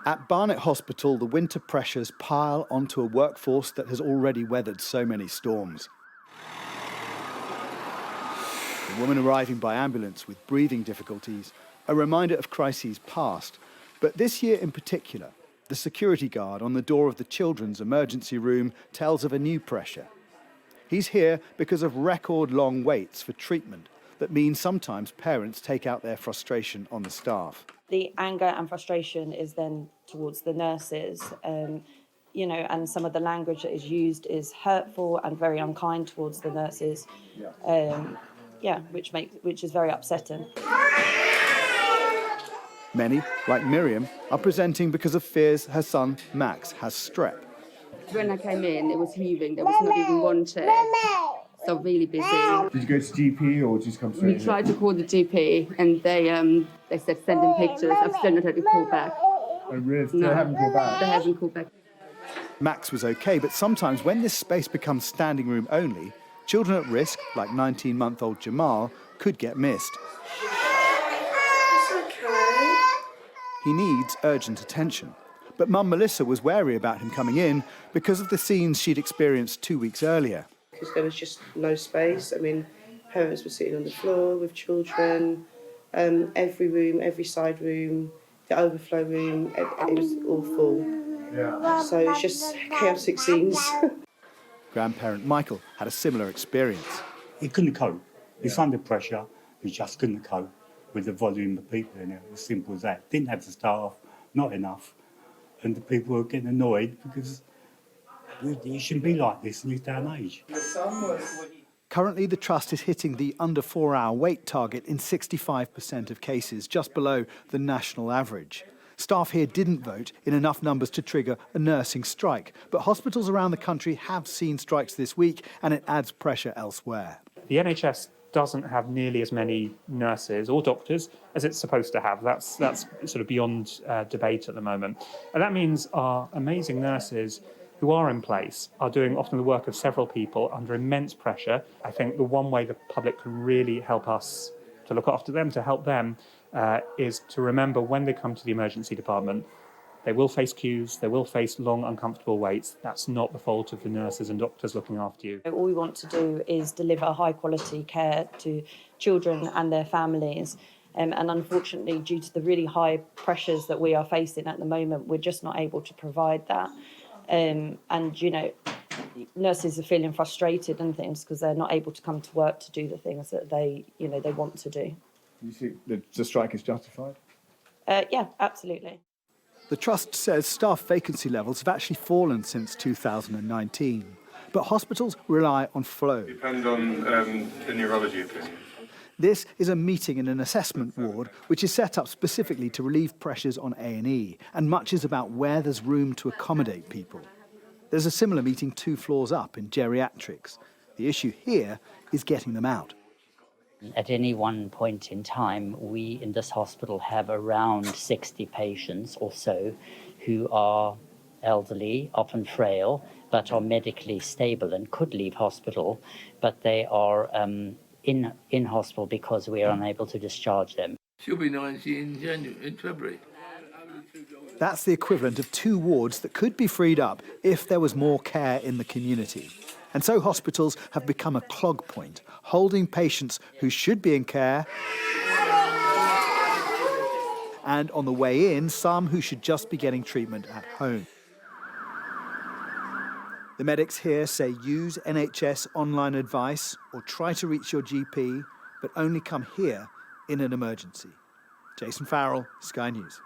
At Barnet Hospital, the winter pressures pile onto a workforce that has already weathered so many storms. A woman arriving by ambulance with breathing difficulties, a reminder of crises past. But this year in particular, the security guard on the door of the children's emergency room tells of a new pressure. He's here because of record-long waits for treatment that means sometimes parents take out their frustration on the staff. The anger and frustration is then towards the nurses, and some of the language that is used is hurtful and very unkind towards the nurses, which is very upsetting. Many, like Miriam, are presenting because of fears her son, Max, has strep. When I came in, it was heaving. There was not even one chair. So really busy. Did you go to GP or just come straight in? We tried to call the GP and they said send in pictures. I've still not had a call back. Oh, really? No, they haven't called back? They haven't called back. Max was okay, but sometimes when this space becomes standing room only, children at risk, like 19-month-old Jamal, could get missed. It's okay. He needs urgent attention. But Mum Melissa was wary about him coming in because of the scenes she'd experienced 2 weeks earlier. Because there was just no space. I mean, parents were sitting on the floor with children, every room, every side room, the overflow room, it was all full. Yeah. So it's just chaotic scenes. Grandparent Michael had a similar experience. He couldn't cope. He's under pressure. He just couldn't cope with the volume of people in it. As simple as that. Didn't have the staff, not enough. And the people were getting annoyed because it shouldn't be like this in this day and age. Currently, the Trust is hitting the under 4-hour wait target in 65% of cases, just below the national average. Staff here didn't vote in enough numbers to trigger a nursing strike, but hospitals around the country have seen strikes this week, and it adds pressure elsewhere. The NHS doesn't have nearly as many nurses or doctors as it's supposed to have. That's sort of beyond debate at the moment. And that means our amazing nurses who are in place are doing often the work of several people under immense pressure. I think the one way the public can really help us to look after them, to help them, is to remember when they come to the emergency department, they will face queues, they will face long, uncomfortable waits. That's not the fault of the nurses and doctors looking after you. All we want to do is deliver high-quality care to children and their families. And unfortunately, due to the really high pressures that we are facing at the moment, we're just not able to provide that. Nurses are feeling frustrated and things because they're not able to come to work to do the things that they want to do. You see the strike is justified? Yeah, absolutely. The Trust says staff vacancy levels have actually fallen since 2019, but hospitals rely on flow. Depend on the neurology opinion. This is a meeting in an assessment ward which is set up specifically to relieve pressures on A&E, and much is about where there's room to accommodate people. There's a similar meeting 2 floors up in geriatrics. The issue here is getting them out. At any one point in time, we in this hospital have around 60 patients or so who are elderly, often frail, but are medically stable and could leave hospital, but they are in hospital because we are unable to discharge them. She'll be 90 in February. That's the equivalent of 2 wards that could be freed up if there was more care in the community. And so hospitals have become a clog point, holding patients who should be in care, and on the way in, some who should just be getting treatment at home. The medics here say use NHS online advice or try to reach your GP, but only come here in an emergency. Jason Farrell, Sky News.